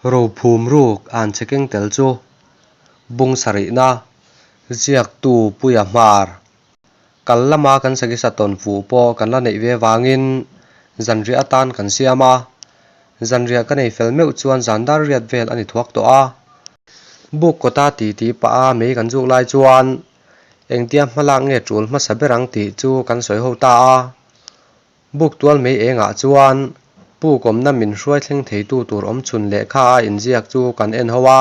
ro phum ruk an checking tel chu bung sari na ziak tu puya mar kallama kan sagi saton fu po kan la nei ve wangin zanri atan kan siama zanria kan ei fel meu chuan zandar riat vel ani thuak to a buk kota ti pa a mei kan juk lai chuan engtiam hmalak nge tul hma saberang ti chu kan soi ho ta a buk tual mei enga chuan pu komna min hruai thleng thei tu tur om chun le kha a inziak chu kan en howa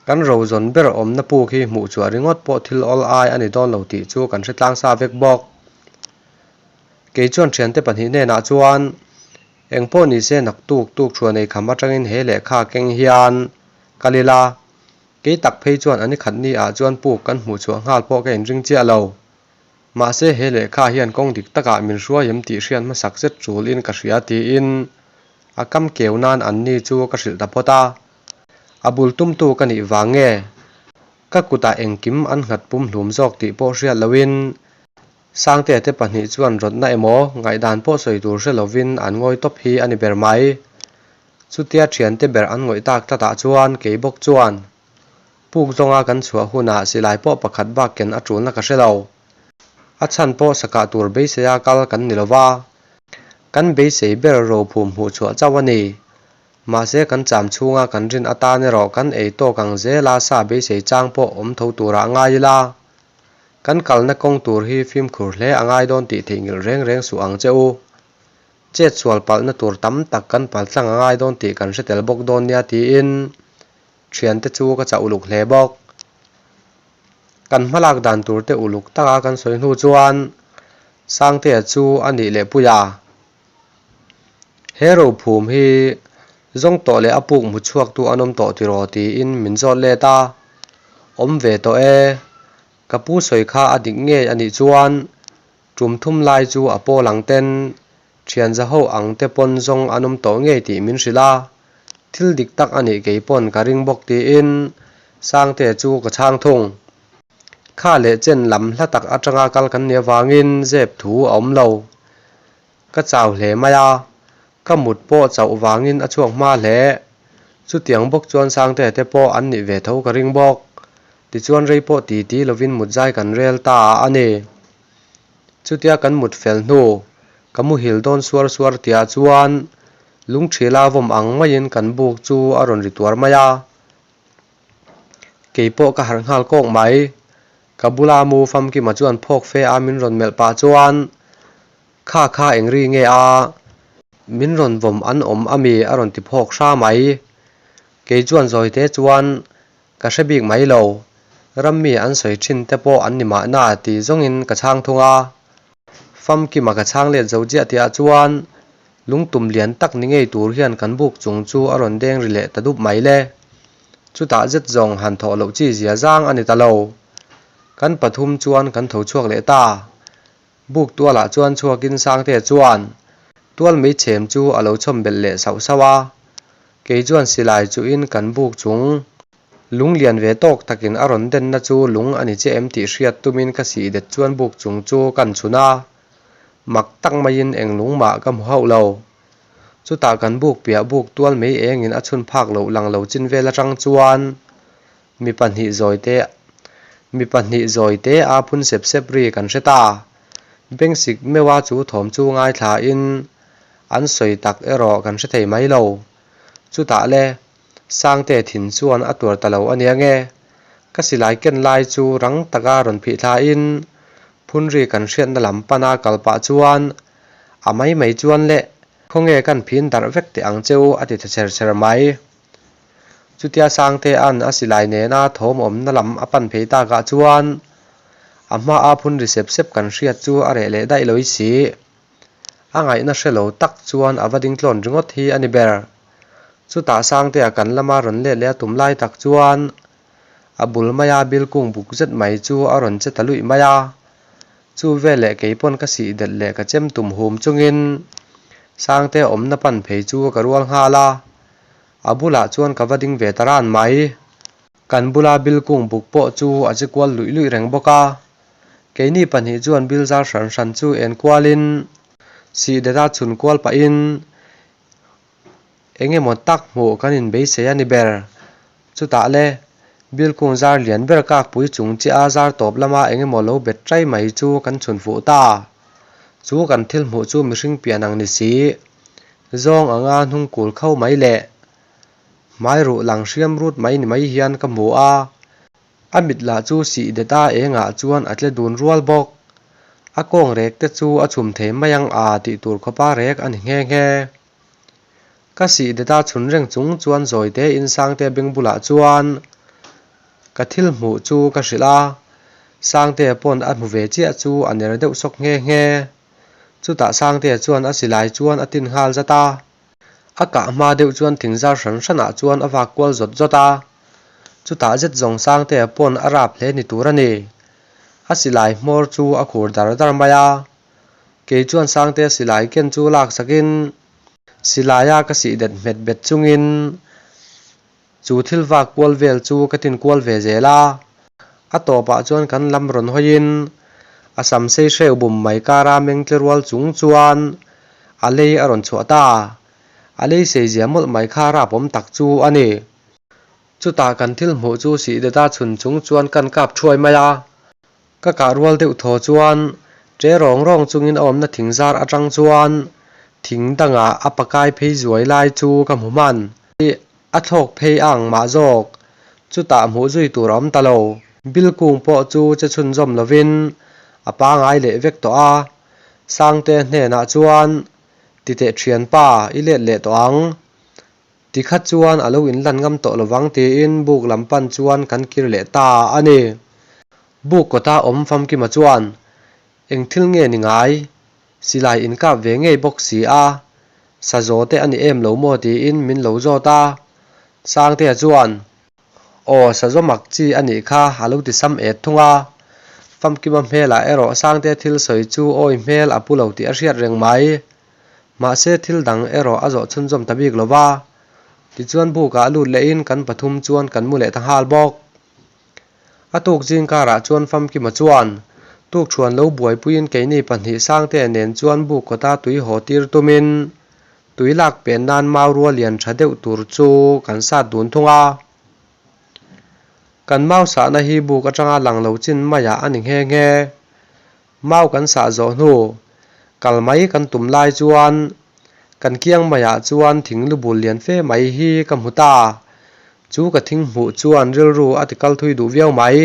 kan ro zon ber om na pu khi mu chu ringot po thil ol ai ani don lo ti chu kan hretlang sa vek bok ke chuan thiante panhi ne na chuan engpo ni se nak tuk thua nei khama tangin he le kha keng hian kalila ke tak phei chuan ani khat ni a chuan pu kan hmu chu ngal po ke in ring chia lo ma se he le kha hian kong dik taka min hruai yam ti hrian ma sak zet chul in ka hria ti in akam keunan an ni chu ka hril ta pota abul tum tu ka ni wange ka kuta engkim an ngat pum hlum jok ti po hriat lowin sangte te panhi chuan rotna emo ngai dan po soi tur hre lovin an ngoi top hi ani ber mai chutia thian te ber an ngoi tak tata chuan ke bok chuan puk zonga kan chua huna silai po pakhat ba ken atul na ka hrelo a chan po saka tur be se ya kal kan nilowa kan be se ber ro phum hu chua chawani ma se kan cham chunga kan rin ata ne ro kan ei to kang zela sa be se chang po om tho tura ngai la kan kalna kong tur hi film khur hle angai don ti thengil reng su ang cheu che chual pal na tur tam tak kan pal tlang angai don ti kan hretel bok don nia ti in thian te chu ka cha uluk hle bok kan hmalak dan tur te uluk taka kan soi hnu chuan sangte chu ani le puya hero phum hi zong to le apuk mu chuak tu anom to ti ro ti in min zot le ta om ve to e kapu soi kha adik nge ani chuan tum thum lai chu apo lang ten thian za ho ang te pon zong anom to nge ti min hrila thil dik tak ani ke pon ka ring bok ti in sangte chu ka chang thung kha le chen lam hla tak atanga kal kan ne wangin zep thu om lo ka chaw hle maya ka mut po chaw wangin a chuak ma hle chu tiang bok chuan sangte te po an ni ve tho ka ring bok ti chuan rei po ti lovin mut jai kan rel ta ani chutia kan mut fel hnu kamu hil don suar tia chuan lung thila vom ang mayin kan buk chu aron rituar maya keipo ka har ngal kok mai kabula mu fam ki ma chuan phok fe a min ron mel pa chuan kha engri nge a min ron vom an om ami aron ti phok sha mai ke chuan zoi te chuan ka hrebik mai lo rammi an soi thin te po an ni ma na ti zongin ka chang thunga fam ki ma ka chang le zojia tia chuan lungtum lian tak ni ngei tur hian kan buk chung chu aron deng rile ta dup mai le chuta zet zong han tho lo chi zia zang ani ta lo kan pathum chuan kan tho chuak le ta buk tuala chuan chuakin sangte chuan tual mei chem chu alo chom bel le sawa ke chuan silai chu in kan buk chung lung lian ve tok takin aron den na chu lung ani che em ti hriat tumin ka si det chuan buk chung chu kan chuna mak tak main eng lung ma kam hau lo chu ta kan buk pia buk tual mei engin a chun phak lo lang lo chin vela tang chuan mi panhi zoi te a phun sep ri kan hreta beng sik mewa chu thom chu ngai thla in an soi tak ero kan hre thei mai lo chu ta le sangte thin chuan atur talo ania nge ka silai ken lai chu rang taka ron phi thla in phunri kan hriat na lam pana kalpa chuan amai mai chuan le khonge kan phin dar vek te ang cheu ati cher mai chutia sangte an asilai ne na thom om na lam apan pheita ka chuan amma a phun risep kan hriat chu are le dai loi si angai na hrelo tak chuan avading tlon ringot hi ani ber chuta sangte a kan lama ron le tum lai tak chuan abul maya bil kung buk zet mai chu aron che talui maya chu vele keipon ka si del le ka chem tum hum chungin sangte om na pan phei chu ka rual hala abula chuan ka vading ve taran mai kan bula bil kung buk po chu aji kwal lui reng boka keini panhi chuan bil zar san chu en kwalin si deta chun kwal pa in engemaw tak hmuh kan in bei sei ani ber chutah le bilkung zar lian ber kak pui chung chi a zar tawp lama engemaw lo bet trai mai chu kan chhun fuh ta chu kan thil hmuh chu mihring pian ang ni si zawng anga hnung kul kho mai le mai ruh lang hriam rut mai ni mai hian ka hmu a amit la chu si deta engah chuan atle dun rual bawk a kawng rek te chu a chhum thei mayang a tih tur khawpa rek ani nge nge ka si deta chhun reng chung chuan zawi te in sang te beng bulah chuan ka thil hmuh chu ka hrila sang te pawh a hmu ve chiah chu a ner deuh sawk nge nge chutah sang te chuan a silai chuan a tin hal zata a kah hma deuh chuan thingzar hran hranah chuan a vak kual zot zota chutah zet zawng sang te pawh a rap hle ni tur ani a silai hmawr chu a khur dar dar mai a ke chuan sang te silai ken chu lak sakin silaya ka si det hmet bet chungin chu thil vak kual vel chu ka tin kual ve zela a tawpah chuan kan lam ron hoin a sam sei hreu bum mai kara meng tlerual chung chuan a lei a ron chhuata a lei sei ziamol mai kha rapawm tak chu ani chutah kan thil hmuh chu si deta chhun chung chuan kan kap thuai mai a ka ka rual deuh thaw chuan tre rawng rawng chungin a awmna thingzar atang chuan thing dangah a pakai phei zuai lai chu ka hmu man a thlawk phei ang ma zawk chutah hmuh zui tur a awm ta lo bilkung pawh chu che chhun zawm lovin a pangai leh vek tawh a sang te hnenah chuan ti te thian pa i let leh tawh ang tikhat chuan alo in lan ngam tawh lovang tiin buk lampan chuan kan kir leh ta ani buk kawta awm famkima chuan eng thil nge ni ngai silai in kap ve ngei bawk si a sa zaw te ani em lo maw tiin min lo zawta sang te chuan aw sa zawmak chi ani kha alo ti sam et thunga famkima hmela erawh sang te thil sawi chu awi hmel a pu lo tih a hriat reng mai mahse thil dang erawh a zawh chhun zawm ta bik lova tichuan bukah lut le in kan pathum chuan kan mu leh thang hal bawk a tuk jingkarah chuan famkima chuan tuk thuan lo buai puin keini pahnih sang te nen chuan buk kawta tui haw tir tumin tui lak pen nan mau rua lian tha deuh tur chu kan sat dun thunga kan mau sa na hi buk atanga lang lo chin maya ani nge nge mau kan sa zo hnu kalmai kan tum lai chuan kan kiang maya chuan thinglu bul lian fe mai hi ka hmuta chu ka thing hmuh chuan rilru atikal thui du viau mai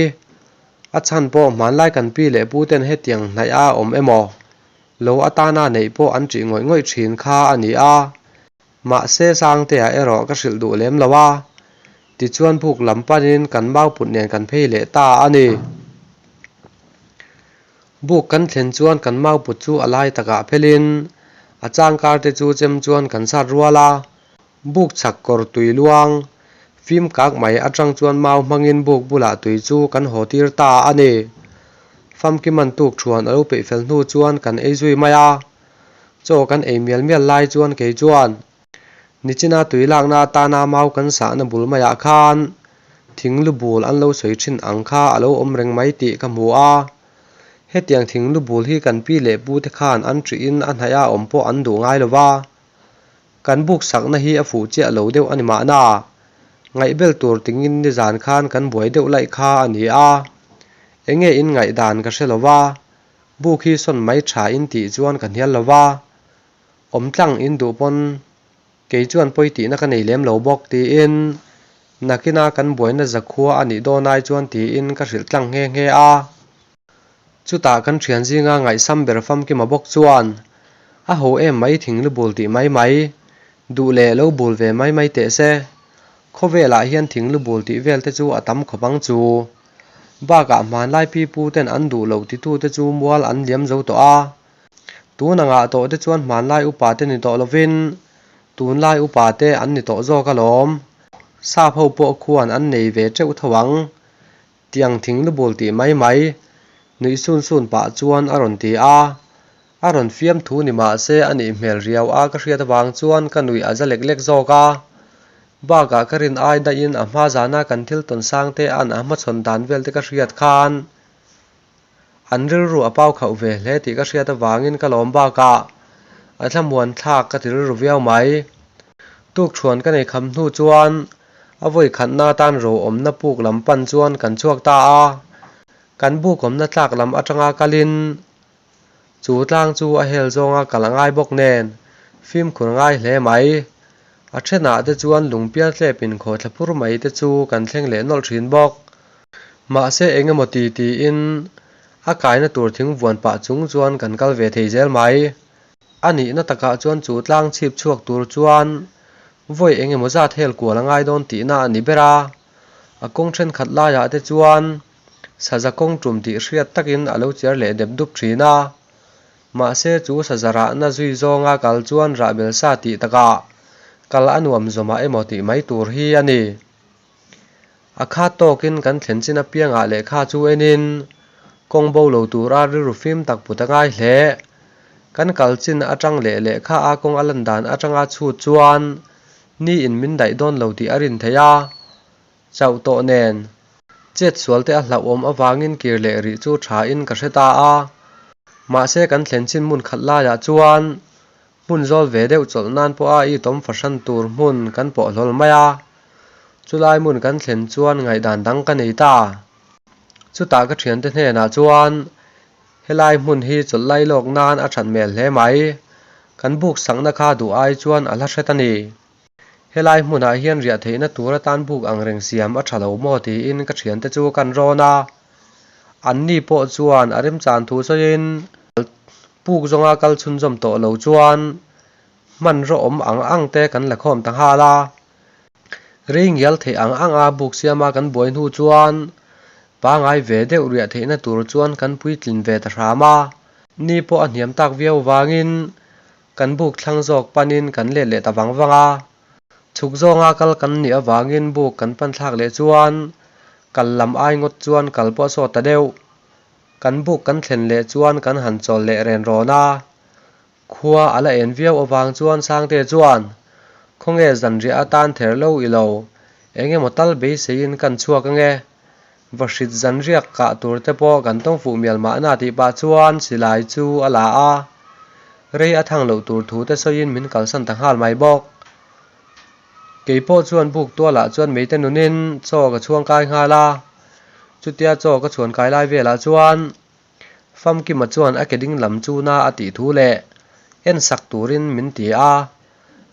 a chan pawh hmanlai kan pi leh pu ten he tiang hnai a awm emaw lo atana nei pawh an tih ngoi ngoi thin kha ani a mahse sang te a erawh ka hrilh duh lem lowa tichuan buk lampanin kan mau put nen kan phei leh ta ani buk kan thlen chuan kan mau put chu alai takah phelin a changkar te chu chem chuan kan sat ruala buk chhak kor tui luang phim kak mai atang chuan mau hmangin buk bulah tui chu kan haw tir ta ani famkiman tuk thuan alo pe fel hnu chuan kan ei zui maya chaw kan ei mial mial lai chuan ke chuan nichina tui lakna tana mau kan sa na bul maya khan thinglu bul an lo soi thin ang kha alo om reng mai ti ka hmu a hetiang thinglu bul hi kan pi leh pu te khan an tri in an haya awm pawh an du ngai lova kan buk sakna hi a fu chiah lo deuh ani mahna ngai bel tur tingin ni zan khan kan buai deuh lai kha ani a enge in ngai dan ka hrelowa buk hi son mai tha in ti chuan kan hial lova om tlang in du pon ke chuan poi ti na ka nei lem lo bok ti in nakina kan buaina zakhua ani donai chuan ti in ka hril tlang nge nge a chuta kan thian zinga ngai sam ber famkima bok chuan a ho em mai thinglu bul ti mai mai du le lo bul ve mai mai te se khowela hian thinglu bul ti vel te chu atam khopang chu baka hmanlai pi pu ten an du lo ti tu te chu mual an liam zo to a tunanga to te chuan hmanlai upa te ni to lovin tunlai upa te an ni to zo ka lom sa pho pawh khuan an nei ve teuh thawang tiang thinglu bul ti mai mai nui sun sun pa chuan a ron ti a ron fiam thu ni ma se ani hmel riau a ka hriat awang chuan ka nui a zalek lek zawka baka karin ai da in a hma zana kan thil ton sang te an a hma chhon dan vel te ka hriat khan an ril ru a pau khau ve hle ti ka hriat awangin ka lawm baka a thlamuan thlak ka tir ru viau mai tuk thuan kan ei kham hnu chuan a voi khat na tan ro om na puk lam pan chuan kan chuak ta a kan buk om na tlak lam atanga kalin chu tlang chu a hel zonga kalangai bok nen phim khur ngai hle mai a thena te chuan lungpial tlepin khaw thlapur mai te chu kan thleng le nol thin bok ma se engemaw ti in a kaina tur thing vuan pa chung chuan kan kal ve thei zel mai ani na taka chuan chu tlang chhip chuak tur chuan voi engemaw zat hel kualangai don ti na ani bera a kong then khat la ya te chuan saza kong tum ti hriat takin alo chiar le dep dup thina ma se chu sajara na zui zonga kal chuan ra bel sa ti taka kal anuam zoma emaw ti mai tur hi ani a kha tokin kan thlen chin a pianga le kha chu enin kong bo lo tura ru film tak putangai hle kan kal chin atang le kha a kong alan dan atanga chu chuan ni in min dai don lo ti arin theya chau to nen chet sualte a hlau om awangin kir le ri chu tha in ka hreta a ma se kan thlen chin mun khatla ya chuan mun zol ve deuh chol nan po a i tom fashion tur mun kan po hlol maya chulai mun kan thlen chuan ngai dan dang ka nei ta chuta ka thian te hne na chuan helai mun hi chol lai lok nan a that mel hle mai kan buk sang na kha du ai chuan a la hretani helai mun a hian ria theina tura tan buk ang reng siam a thalo mo ti in ka thian te chu kan rona an ni po chuan arem chan thu soin puk zonga kal chun jom to lo chuan man ro om ang te kan la khom tang hala ring yal the ang a buk siama kan boi nu chuan pa ngai ve deuh ria theina tur chuan kan puitlin ve ta rama ni po a hniam tak viau wangin kan buk thlang jok panin kan le ta wangwanga thuk zonga kal kan ni awangin buk kan pan thlak le chuan kal lam ai ngot chuan kal po so ta deuh kan buk kan thlen le chuan kan han chol le ren rona khuwa ala en viau awang chuan sangte chuan khonge zanri atan ther lo ilo enge motal be sein kan chuak ange vashit zanriak ka tur te po kan tong fu mial ma na ti pa chuan silai chu ala a rei athang lo tur thu te soin min kal san tang hal mai bok keipo chuan buk to la chuan meite nunin chaw ka chuang kai ngala chutia chaw ka chuan kai lai vela chuan fam ki ma chuan a keding lam chu na ati thu le en sak turin min ti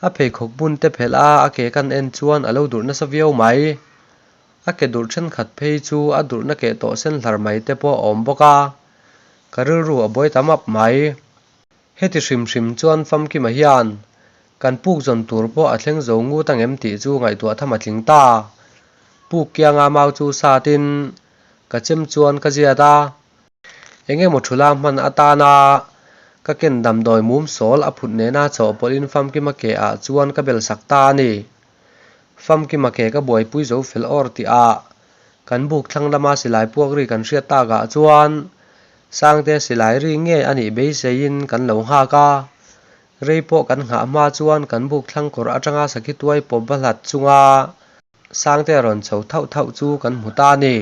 a phei khok bun te phel a ke kan en chuan alo dur na sa viau mai a ke dur then khat phei chu a dur na ke to sen hlar mai te po om boka karil ru a boi tamap mai heti hrim chuan fam ki ma hian kan puk zon tur po a thleng zo ngu tangem ti chu ngai tu thama tling ta puk kianga mau chu satin ka chem chuan ka ziata enge mo thula man atana ka ken dam doi mum sol a phut ne na chaw polin fam ki ma ke a chuan ka bel sakta ni fam ki ma ke ka boi pui zo fel or ti a kan buk thlang lama silai puak ri kan hriat ta ga chuan sangte silai ri nge ani be sein kan lo ha ka reipo kan nga ma chuan kan buk thlang kor atanga saki tuai po balat chunga sangte ron chho thau chu kan muta ni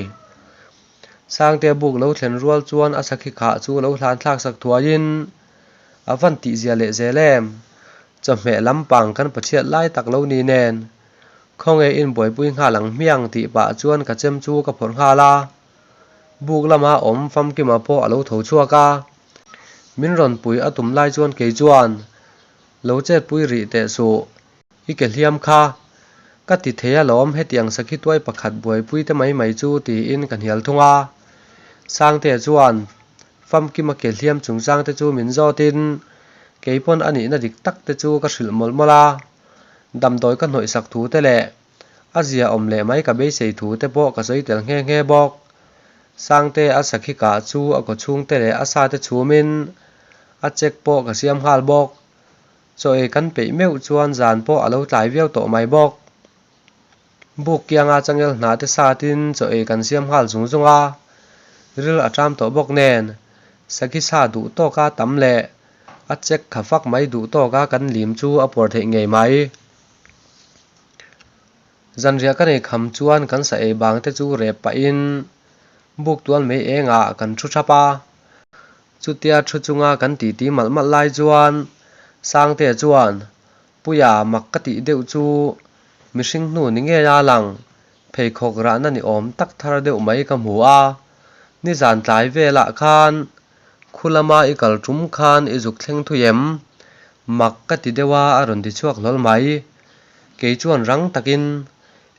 sangte buk lo thlen rual chuan a sakhi kha chu lo hlan thlak sak thuain avan ti zia le zelem chome lampang kan pathiat lai tak lo ni nen khonge in boi pui nga lang miang ti pa chuan ka chem chu ka phor nga la buk lama om fam ki ma po alo tho chuaka min ron pui atum lai chuan ke chuan lo chet pui ri te su i ke hliam kha ka ti theya lom hetiang sakhi tuai pakhat boi pui te mai chu ti in kan hial thunga sangte chuan fam ki ma ke hliam chung chang te chu min zotin keipon ani na dik tak te chu ka hril mol mola dam doi ka hnoi sak thu te le azia om le mai ka be sei thu te po ka soi tel nge bok sangte a sakhi ka chu a ko chung te le a sa te chumin a check po ka siam hal bok so e kan pe meu chuan zan po alo tlai viau to mai bok buk kianga changel na te satin so e kan siam hal zung zunga ril atram to bok nen sakhi sa du to ka tam le a check khafak mai du to ka kan lim chu a por the ngei mai zanria ka nei kham chuan kan sa e bang te chu rep pa in buk tual me enga kan thu thapa chutia thu chunga kan ti mal lai chuan sangte chuan puya makati deuh chu mihring hnu ni nge ya lang pheikhawk rahna ni awm tak thar deuh mai ka hmu a ni zan tlai vela khan khulama i kal tum khan i zuk thleng thuyem makati dewa a rawn ti chuak hlawl mai ke chuan rang takin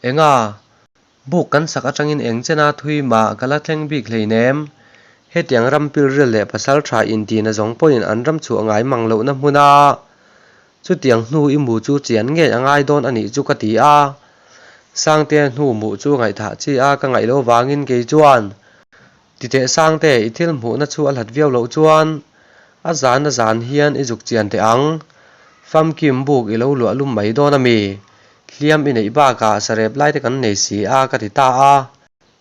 enga buk kan sak atangin eng chena thui ma kala thleng bik hleinem hetiang rampil rel le pasal tha in ti na zong poin an ram chu angai manglo na hmuna chu tiang hnu i mu chu chian nge angai don ani chu ka ti a sangte hnu mu chu ngai tha chi a ka ngai lo wangin ke chuan ti te sangte i thil hmu na chu a hlat viau lo chuan a zan hian i zuk chian te ang famkim buk i lo lu alum mai don ami hliam i nei ba ka sarep lai te kan nei si a ka ti ta a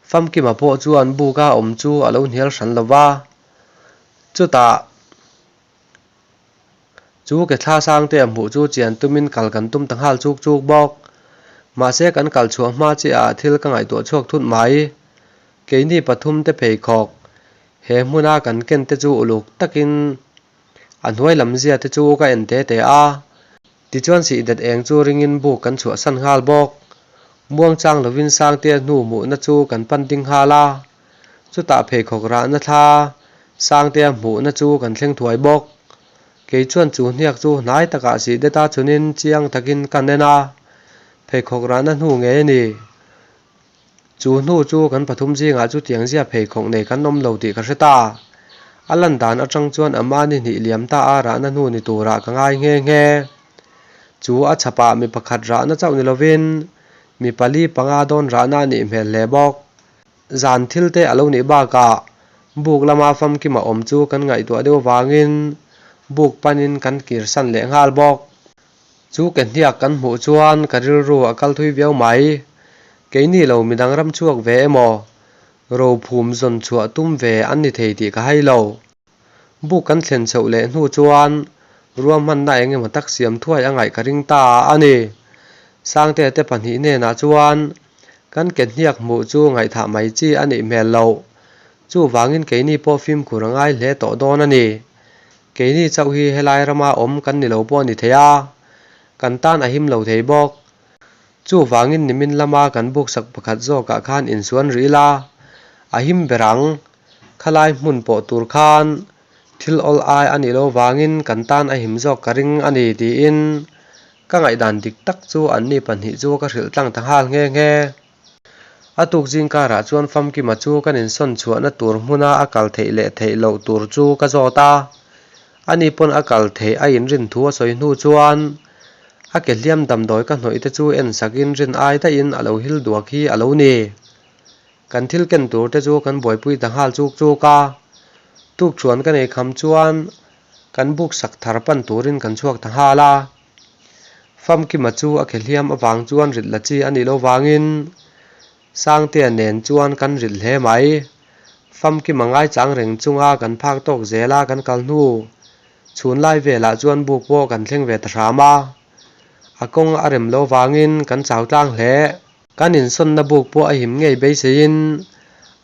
famkim a po chuan buka om chu a lo hnial hran lova chuta chu ke thla sangte hmu chu chian tumin kal kan tum tanghal chuk chuk bok ma se kan kal chuak ma chi a thil ka ngai to chuak thut mai keini pathum te pheikhawk he hmuna kan ken te chu uluk takin a hnuai lam zia te chu ka en te te a ti chuan si det eng chu ringin buk kan chhuah san hal bok muang chang lovin sangte hnu mu na chu kan pan ding hala chuta pheikhawk ra na thla sangte hmu na chu kan thleng thuai bok ke chuan chu hniak chu hnai taka si deta chunin chiang takin kan nena pheikhawk ra na hnu nge ni chu hnu chu kan pathum jinga chu tiang zia pheikhawk nei kan nom lo ti ka hreta alan dan atang chuan amani ni liam ta a ra na hnu ni tura ka ngai nge nge chu a chapa mi pakhat ra na chau ni lovin mi pali panga don ra na ni hmel le bok zan thil te alo ni ba ka buk lama famkim a om chu kan ngai to deuh wangin buk panin kan kir san le ngal bok chu ke hniak kan hmu chuan karil ru a kal thui viau mai keini lo midang ram chuak ve emo ro phum zon chhuah tum ve an ni thei ti ka hai lo buk kan thlen chho le hnu chuan ruam man na enge ma tak siam thuai angai ka ring ta ani sangte te panhi ne na chuan kan ke hniak hmu chu ngai tha mai chi ani mel lo chu wangin keini po film kurangai hle to don ani keini chau hi helai rama om kan ni lo po ni theya kan tan a him lo thei bok chu wangin nimin lama kan buk sak pakhat zo ka khan in suan rila a him berang khalai hmun po tur khan thil ol ai ani lo wangin kan tan a him zok ka ring ani ti in ka ngai dan dik tak chu an ni panhi chu ka hril tlang tanghal nge nge atuk jing ka ra chuan famkim a chu kan in son chuana tur hmuna akal thei le thei lo tur chu ka zota ani pon akal thei a in rin thu a soi hnu chuan a ke hliam dam doi ka hnoi te chu en sakin rin ai ta in alo hil duak hi alo ni kan thil ken tur te chu kan boipui tanghal chuk chuka tuk chuan ka nei kham chuan kan buk sak thar pan turin kan chuak tanghala famkim a chu a ke hliam awang chuan rit la chi ani lo wangin sangte nen chuan kan rit hle mai famkim angai chang reng chunga kan phak tok zela kan kal hnu chhun lai vela chuan buk po kan thleng ve ta rama akong arem lo wangin kan chau tlang hle kan in son na buk po a him ngei be sein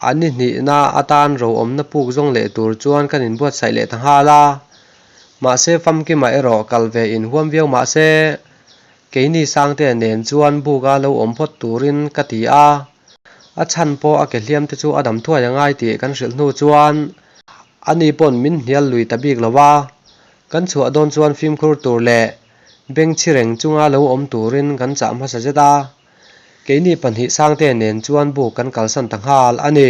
ani ni na atan ro om na puk zong le tur chuan kan in buat sai le tanghala ma se famkim a ero kal ve in huam viau ma se keini sangte nen chuan buka lo om phot turin ka ti a chan po a ke hliam te chu adam thuai angai ti kan hril hnu chuan ani pon min hnial lui ta bik lova kan chhuah don chuan film khur tur le beng chireng chunga lo om turin kan cham ha sa zeta keini panhi sangte nen chuan buk kan kalsan tanghal ani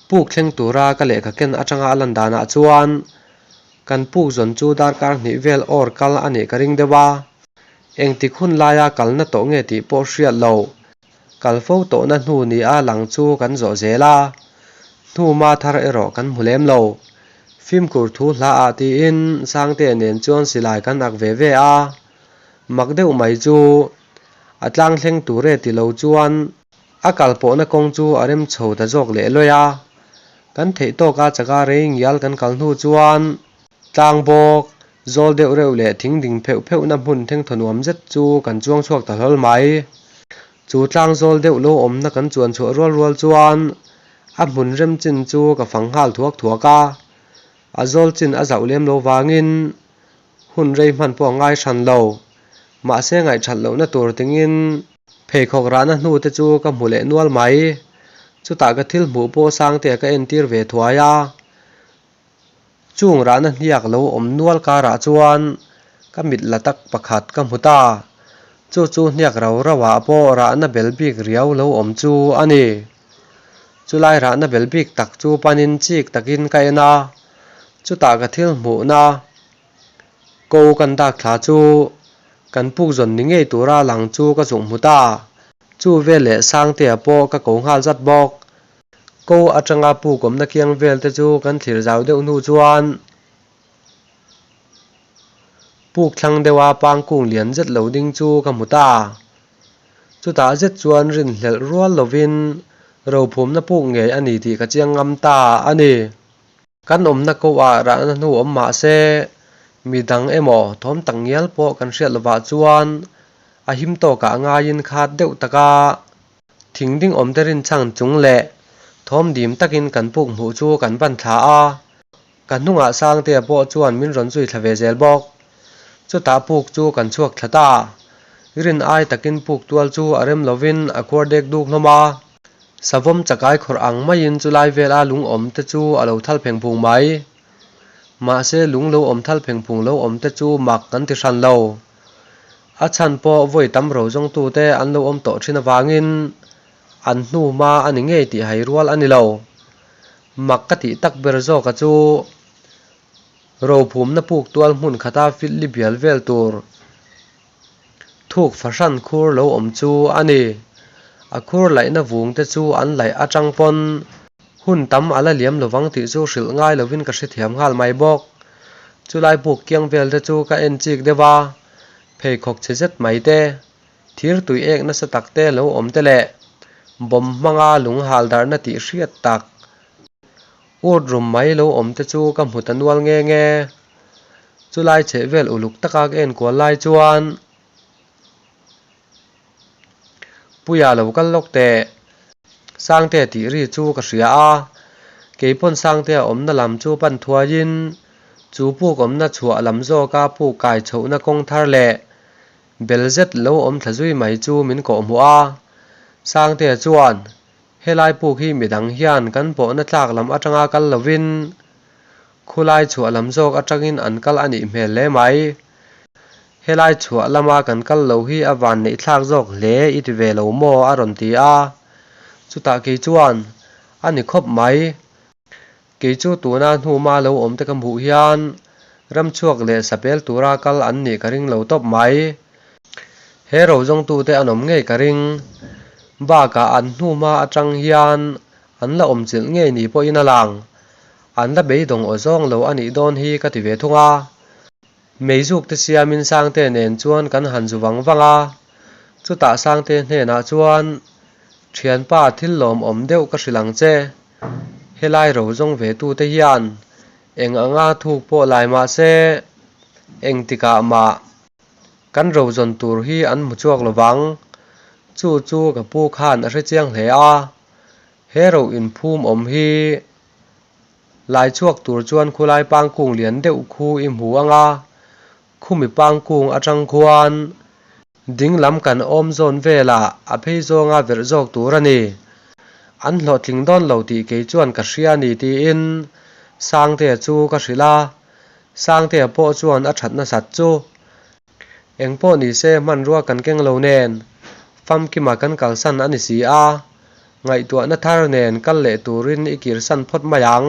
puk thleng tura ka le ka ken atanga lan dana chuan kan puk zon chu dar kar hni vel or kal ani ka ring dewa engti khun laya kalna to nge ti po hriat lo kalfo to na hnu ni a lang chu kan zo zela hnu ma thar ero kan mulem lo film kur thu hla a ti in sangte nen chuan silai kan ak ve ve a makdeu mai chu atlang thleng ture ti lo chuan akal po na kong chu arem chho ta jok le loya kan thei to ka chaka reing yal kan kal hnu chuan tlang bok zol deuh reuh le thing ding pheuh pheuh na hmun theng thonuam zet chu kan chuang chuak ta hlol mai chu tlang zol deuh lo om na kan chuan chuah rual rual chuan a hmun rem chin chu ka fanghal thuak thuaka a zol chin a zau lem lo wangin hun rei man po ngai hran lo ma se ngai that lo na tur tingin phei khok ra na hnu te chu ka hmu le nual mai chu ta ka thil hmu po sang te ka en tir ve thuaya chung ra na hniak lo om nual ka ra chuan ka mit la tak pakhat ka hmuta chu hniak ro rawa po ra na belbik riau lo om chu ani chulai ra na belbik tak chu panin chik takin ka ena chu ta ka thil hmu na ko kan dak thla chu kan puk zon ni ngei tura lang chu ka chung hmuta chu vele sang te po ka ko ngal zat bok ko atanga pu kom na kiang vel te chu kan thlir zau deuh nu chuan puk thlang dewa pangkung lian zet lo ding chu ka hmuta chu ta zet chuan rin hlel rual lovin ro phum na puk nge ani ti ka chiang ngam ta ani kan om na ko a ra na nu om ma se midang emo thom tangial po kan hriat lova chuan a him to ka nga in khat deuh taka thingding om terin chang chung le thom dim takin kan puk hmu chu kan ban thla a kan hnunga sang te po chuan min ron chui thla ve zel bok chu ta puk chu kan chuak thlata rin ai takin puk tual chu arem lovin a khor dek duk hloma savom chakai khor ang mai in chulai vela lung om te chu alo thal pheng phung mai ma se lung lo om thal pheng phung lo om te chu mak kan ti hran lo a chan po voi tam ro jong tu te an lo om to thina wangin an hnu ma ani ngei ti hai rual ani lo mak ka ti tak ber zo ka chu ro phum na puk tual hmun khata fit li bial vel tur thuk fashan khur lo om chu ani a khur lai na vung te chu an lai atang pon hun tam ala liam lowang ti chu hril ngai lovin ka hri thiam ngal mai bok chulai puk kiang vel te chu ka en chik dewa phei khok che zet mai te thir tui ek na sa tak te lo om te le bom manga lung hal dar na ti hriat tak ut rum mai lo om te chu ka hmu tanual nge nge chulai che vel uluk taka en ko lai chuan puya lo kal lok te sang te ti ri chu ka hria a keipon sang te om na lam chu pan thuain chu pu kom na chua lam zo ka pu kai chho na kong thar le belzet lo om thlazui mai chu min ko mu a sang te chuan helai pu khi midang hian kan po na tlak lam atanga kal lovin khulai chua lam zok atangin an kal ani hmel le mai helai chua lama kan kal lo hi awan nei thlak zok hle it ve lo mo a ron ti a chuta ke chuan ani khop mai ke chu tuna hnu ma lo om te kam hu hian ram chuak le sapel tura kal an ni ka ring lo top mai he ro jong tu te anom ngei ka ring ba ka an hnu ma atang hian an la om chil nge ni po in alang an la bei dong o zong lo ani don hi ka ti ve thunga meizuk te siamin sang te nen chuan kan han zuwang wanga chu ta sang te hne na chuan thian pa thil lom om deuh ka hrilang che helai ro jong ve tu te hian eng anga thuk po lai ma se eng tika ma kan ro zon tur hi an mu chuak lowang chu ka pu khan a hre chiang hle a he ro in phum om hi lai chuak tur chuan khulai pangkung lian deuh khu i hmu anga khumi pangkung atang khuan dinglam kan om zon vela a phei zonga ver jok tur ani an hlo tling don lo ti ke chuan ka hria ni ti in sang te chu ka hrila sang te po chuan a that na sat chu eng po ni se man ruwa kan keng lo nen fam ki ma kan kalsan ani si a ngai tu na thar nen kal le turin ikir san phot mayang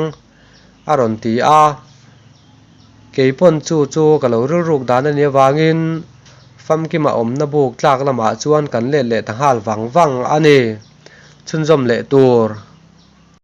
aron ti a keipon chu ka lo ruk dan ani wangin fam ki ma om na buk tlak lama chuan kan le le thangal wang ani chunjom le tur